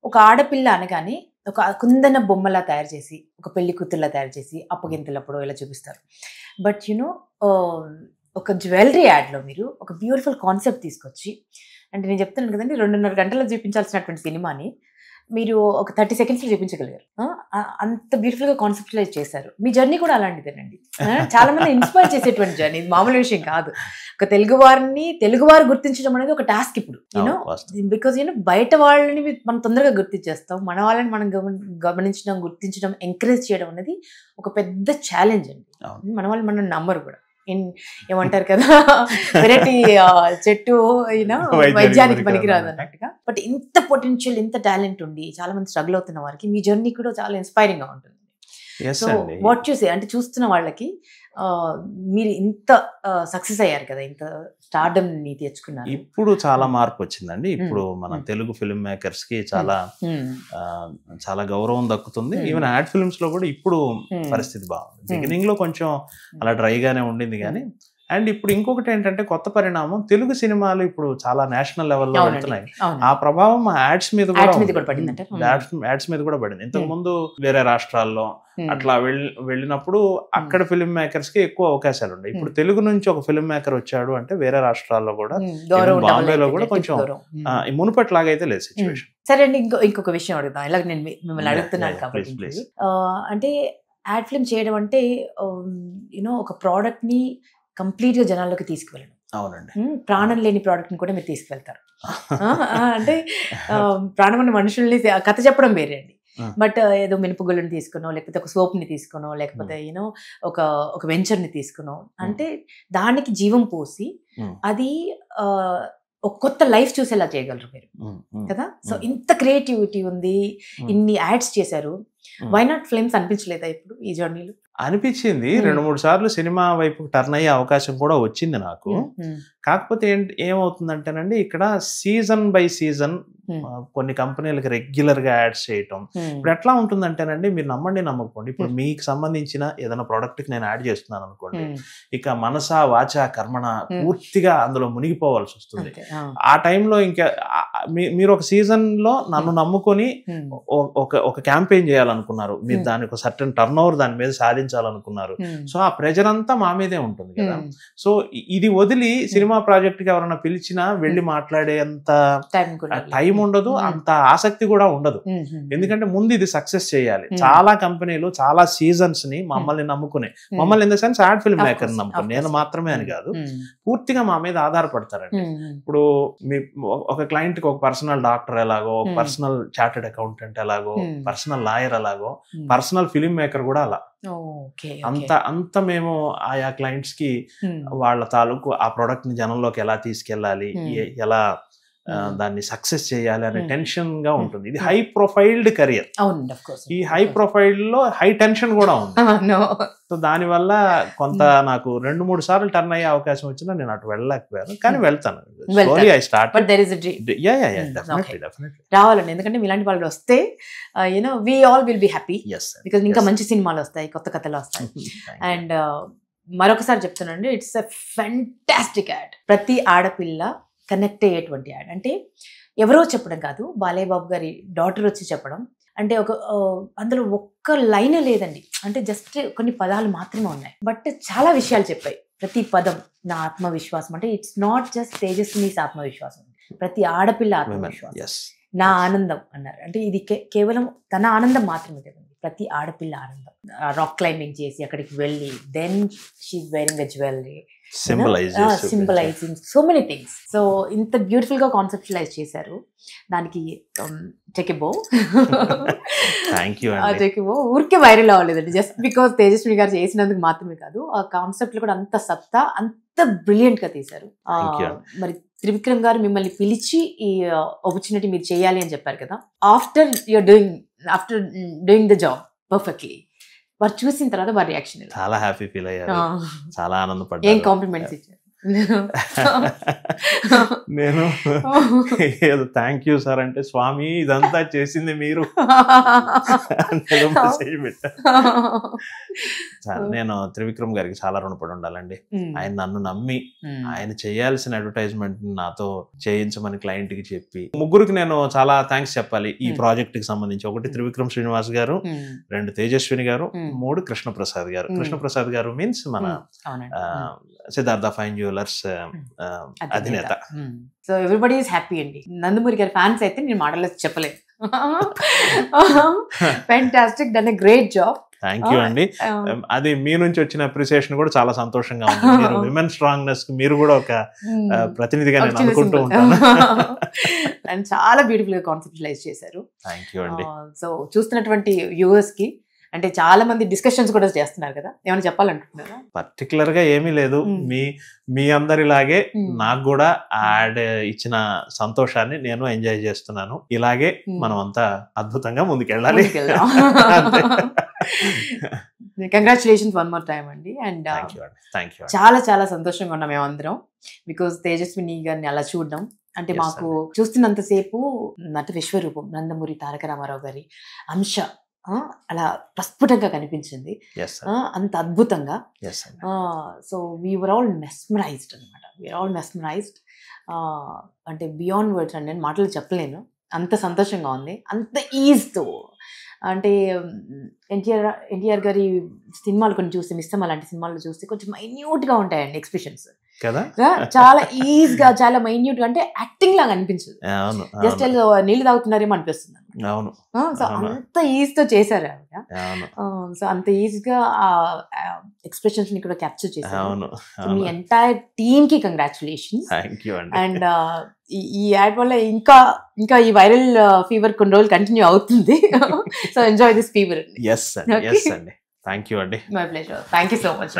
ఒక ఆడపిల్ల అనగానే ఒక కుందన బొమ్మలా తయారు చేసి, ఒక పెళ్లి కూతుర్లా తయారు చేసి అప్పగింతలప్పుడు ఇలా చూపిస్తారు. బట్ యునో ఒక జ్యువెలరీ యాడ్లో మీరు ఒక బ్యూటిఫుల్ కాన్సెప్ట్ తీసుకొచ్చి, అంటే నేను చెప్తున్నాను కదండి, 2.5 గంటల్లో చూపించాల్సినటువంటి సినిమాని మీరు ఒక 30 seconds చూపించగలిగారు. అంత బ్యూటిఫుల్గా కాన్సెప్టులైజ్ చేశారు. మీ జర్నీ కూడా అలాంటిదేనండి. చాలా మంది ఇన్స్పైర్ చేసేటువంటి జర్నీ, ఇది మామూలు విషయం కాదు. ఒక తెలుగువారు గుర్తించడం అనేది ఒక టాస్క్ ఇప్పుడు, బికాజ్ బయట వాళ్ళని మనం తొందరగా గుర్తించేస్తాం, మన వాళ్ళని మనం గమనించడం, గుర్తించడం, ఎంకరేజ్ చేయడం అనేది ఒక పెద్ద ఛాలెంజ్ అండి. మన వాళ్ళు మనం నమ్మరు కూడా. ఏమంటారు కదా, వెరైటీ చెట్టు అయినా వైద్యానికి పనికిరాదు అన్నట్టుగా. బట్ ఇంత పొటెన్షియల్, ఇంత టాలెంట్ ఉండి చాలా మంది స్ట్రగుల్ అవుతున్న వారికి మీ జర్నీ కూడా చాలా ఇన్స్పైరింగ్ గా ఉంటుంది. సో వాట్ చూసే అంటే చూస్తున్న వాళ్ళకి మీరు ఇంత సక్సెస్ అయ్యారు కదా, ఇంత స్టార్డమ్ ని తెచ్చుకున్నారు. ఇప్పుడు చాలా మార్పు వచ్చిందండి. ఇప్పుడు మన తెలుగు ఫిల్మ్ మేకర్స్ కి చాలా గౌరవం దక్కుతుంది. ఈవెన్ యాడ్ ఫిల్మ్స్ లో కూడా ఇప్పుడు పరిస్థితి బాగుంది. బిగినింగ్ లో కొంచెం అలా డ్రైగానే ఉండింది కానీ, అండ్ ఇప్పుడు ఇంకొకటి ఏంటంటే కొత్త పరిణామం, తెలుగు సినిమాలు ఇప్పుడు చాలా నేషనల్ లెవెల్లో వెళ్తున్నాయి. ఆ ప్రభావం యాడ్స్ మీద కూడా పడింది. ఇంతకు ముందు వేరే రాష్ట్రాల్లో అట్లా వెళ్ళినప్పుడు అక్కడ ఫిల్మ్ మేకర్స్ కి ఎక్కువ అవకాశాలు ఉన్నాయి. ఇప్పుడు తెలుగు నుంచి ఒక ఫిల్మ్ మేకర్ వచ్చాడు అంటే వేరే రాష్ట్రాల్లో కూడా, బాంబేలో కూడా కొంచెం మునుపట్లాగైతే లేదు సిచ్యువేషన్. సరే అండి, ఇంకొక విషయం అడుగుతాం, ఇలా నేను మిమ్మల్ని అడుగుతున్నాను కాబట్టి. అంటే యాడ్ ఫిల్మ్ చేయడం అంటే ఒక ప్రోడక్ట్ ని కంప్లీట్ గా జనాల్లోకి తీసుకువెళ్ళడం. అవునండి, ప్రాణం లేని ప్రోడక్ట్ ని కూడా మీరు తీసుకువెళ్తారు. అంటే ప్రాణం ఉన్న మనుషుల్ని కథ చెప్పడం వేరే అండి. బట్ ఏదో మినపగుళ్ళని తీసుకున్నాం, లేకపోతే ఒక సోప్ ని తీసుకున్నాం, లేకపోతే ఒక వెంచర్ ని తీసుకున్నాం, అంటే దానికి జీవం పోసి అది ఒక కొత్త లైఫ్ చూసేలా చేయగలరు మీరు కదా. సో ఇంత క్రియేటివిటీ ఉంది, ఇన్ని యాడ్స్ చేశారు. వై నాట్ ఫిల్మ్స్ అనిపించలేదా ఇప్పుడు ఈ జర్నీలో? అనిపించింది. 2-3 సార్లు సినిమా వైపు టర్న్ అయ్యే అవకాశం కూడా వచ్చింది నాకు. కాకపోతే ఏమవుతుందంటేనండి, ఇక్కడ సీజన్ బై సీజన్ కొన్ని కంపెనీలకు రెగ్యులర్ గా యాడ్స్ చేయటం. ఇప్పుడు ఎట్లా ఉంటుందంటేనండి, మీరు నమ్మండి నమ్మకపోండి, ఇప్పుడు మీకు సంబంధించిన ఏదైనా ప్రోడక్ట్ కి నేను యాడ్ చేస్తున్నాను అనుకోండి, ఇక మనస వాచ కర్మణ పూర్తిగా అందులో మునిగిపోవాల్సి వస్తుంది. ఆ టైంలో ఇంకా మీరు ఒక సీజన్ లో నన్ను నమ్ముకొని ఒక క్యాంపెయిన్ చేయాలనుకున్నారు, మీరు దానికి ఒక సర్టన్ టర్న్ ఓవర్ దాని మీద సాధించాలనుకున్నారు. సో ఆ ప్రెజర్ అంతా మా మీదే ఉంటుంది కదా. సో ఇది వదిలి సినిమా ప్రాజెక్ట్ కి ఎవరైనా పిలిచినా వెళ్ళి మాట్లాడేంత టైం ఉండదు, అంత ఆసక్తి కూడా ఉండదు. ఎందుకంటే ముందు ఇది సక్సెస్ చేయాలి. చాలా కంపెనీలు చాలా సీజన్స్ ని మమ్మల్ని నమ్ముకునే, మమ్మల్ని in the sense ad film maker నమ్ముకుని, నేను మాత్రమే అని కాదు, పూర్తిగా మా మీద ఆధారపడతారండి. ఇప్పుడు ఒక క్లయింట్ కి ఒక పర్సనల్ డాక్టర్ ఎలాగో, ఒక పర్సనల్ చార్టెడ్ అకౌంటెంట్ ఎలాగో, పర్సనల్ లాయర్ ఎలాగో, పర్సనల్ ఫిల్మ్ మేకర్ కూడా అలా. అంత మేము ఆయా క్లయింట్స్ కి వాళ్ళ తాలూకు ఆ ప్రొడక్ట్ ని జనంలోకి ఎలా తీసుకెళ్ళాలి, ఎలా దాన్ని సక్సెస్ చేయాలి అనే టెన్షన్ గా ఉంటుంది. ఇది హై ప్రొఫైల్డ్ కెరియర్. ఈ హై ప్రొఫైల్ లో హై టెన్షన్ కూడా ఉంది. సో దానివల్ల కొంత నాకు 2-3 సార్లు టర్న్ అయ్యే అవకాశం వచ్చినా నేను అటు వెళ్ళలేకపోయాను, కానీ వెళ్తాను. రావాలండి, ఎందుకంటే ఇలాంటి వాళ్ళు వస్తే we all will be happy, because ఇంకా మంచి సినిమాలు వస్తాయి, కొత్త కథలు వస్తాయి. అండ్ మరొకసారి చెప్తానండి, ఇట్స్ ఎ ఫెంటాస్టిక్ యాడ్. ప్రతి ఆడపిల్ల కనెక్ట్ అయ్యేటువంటి యాడ్. అంటే ఎవరో చెప్పడం కాదు, బాలయ్య బాబు గారి డాటర్ వచ్చి చెప్పడం. అంటే అందులో ఒక్క లైన్ లేదండి, అంటే జస్ట్ కొన్ని పదాలు మాత్రమే ఉన్నాయి, బట్ చాలా విషయాలు చెప్పాయి. ప్రతి పదం నా ఆత్మవిశ్వాసం, అంటే ఇట్స్ నాట్ జస్ట్ తేజస్విని ఆత్మవిశ్వాసం, ప్రతి ఆడపిల్ల ఆత్మవిశ్వాసం. నా ఆనందం అన్నారు, అంటే ఇది కేవలం తన ఆనందం మాత్రమే కదండి, ప్రతి ఆడపిల్ల ఆనందం. రాక్ క్లైంబింగ్ చేసి అక్కడికి వెళ్ళి then she is wearing a jewellery, symbolising so many things. So ఇంత బ్యూటిఫుల్ గా కాన్సెప్చువలైజ్ చేశారు. దానికి టెకెబో ఊరికే వైరల్ అవ్వలేదండి, జస్ట్ బికాస్ తేజస్వి గారు చేసినందుకు మాత్రమే కాదు, ఆ కాన్సెప్ట్ లో కూడా అంత సత్తా, అంత బ్రిలియంట్ గా తీశారు. మరి త్రివిక్రమ్ గారు మిమ్మల్ని పిలిచి ఈ ఆపర్చునిటీ మీరు చేయాలి అని చెప్పారు కదా, after doing the job perfectly, వారు చూసిన తర్వాత వారి రియాక్షన్ చాలా హ్యాపీ ఫీల్ అయ్యారు, చాలా ఆనందపడ్డారు. ఏం కాంప్లిమెంట్స్ ఇచ్చారు? నేను ఏదో థ్యాంక్ యూ సార్ అంటే, స్వామి ఇదంతా చేసింది మీరు మెసేజ్ పెట్టా. నేను త్రివిక్రమ్ గారికి చాలా రుణపడి ఉండాలండి. ఆయన నన్ను నమ్మి ఆయన చేయాల్సిన అడ్వర్టైజ్మెంట్ నాతో చేయించమని క్లయింట్ కి చెప్పి, ముగ్గురికి నేను చాలా థ్యాంక్స్ చెప్పాలి ఈ ప్రాజెక్ట్ కి సంబంధించి. 1 త్రివిక్రమ్ శ్రీనివాస్ గారు, 2 తేజస్విని గారు, 3 కృష్ణప్రసాద్ గారు. కృష్ణప్రసాద్ గారు మీన్స్ మన సిద్ధార్థ ఫైన్ జ్యువెలర్స్ అధినేత. సో ఎవ్రీబడి ఈస్ హ్యాపీ అండి. నందమూరి గారి ఫ్యాన్స్ అయితే నేను మాటలో చెప్పలేదు. Fantastic, done a great job. Thank you అండి. అది మీ నుంచి వచ్చిన అప్రిసియేషన్ కూడా చాలా సంతోషంగా ఉంది. మీరు విమెన్ స్ట్రాంగ్నెస్ మీరు కూడా ఒక ప్రతినిధిగా నేను అనుకుంటూ ఉంటాను. అండ్ చాలా బ్యూటిఫుల్ గా కాన్సెప్చువలైజ్ చేశారు. థ్యాంక్ యూ అండి. సో చూస్తున్నటువంటి వ్యూవర్స్ కి, అంటే చాలా మంది డిస్కషన్స్ కూడా చేస్తున్నారు కదా, ఏమైనా చెప్పాలనుకుంటున్నారా? పర్టికులర్ గా ఏమీ లేదు, మీ అందరిలాగే నాకు కూడా యాడ్ ఇచ్చిన సంతోషాన్ని నేను ఎంజాయ్ చేస్తున్నాను. ఇలాగే మనం అంతా అద్భుతంగా ముందుకెళ్ళాలి. కంగ్రాచులేషన్స్ వన్ మోర్ టైమ్ అండి. అండ్ చాలా చాలా సంతోషంగా ఉన్నాం మేమందరం, బికాజ్ తేజస్విని గారిని అలా చూడడం అంటే మాకు చూస్తున్నంతసేపు నట విశ్వరూపం నందమూరి తారక రామారావు గారి అంశ అలా ప్రస్ఫుటంగా కనిపించింది, అంత అద్భుతంగా. సో వీఆర్ ఆల్ మెస్మరైజ్డ్ అనమాట, వీఆర్ ఆల్ మెస్మరైజ్డ్. అంటే బియాండ్ వర్డ్స్ అండి, నేను మాటలు చెప్పలేను, అంత సంతోషంగా ఉంది, అంత ఈజ్తో. అంటే ఎన్టీఆర్ గారి సినిమాలు కొన్ని చూస్తే, మిస్సమ్మ లాంటి సినిమాలు చూస్తే కొంచెం మైన్యూట్గా ఉంటాయండి ఎక్స్ప్రెషన్స్, చాలా ఈజీగా, చాలా మైన్యూట్ గా, అంటే యాక్టింగ్ లాగా అనిపించదు, జస్ట్ నీళ్ళు తాగుతున్నారేమో అనిపిస్తుంది. సో అంత ఈజీతో చేశారు ఆవిడ. సో అంత ఈజీగా ఆ ఎక్స్ప్రెషన్స్ ని కూడా క్యాప్చర్ చేశారు. మీ ఎంటైర్ టీమ్ కి కంగ్రాచులేషన్స్. అండ్ ఈ యాడ్ వల్ల ఇంకా ఈ వైరల్ ఫీవర్ కొన్ని రోజులు కంటిన్యూ అవుతుంది. So enjoy this fever. Thank you అండి. My pleasure. Thank you so much.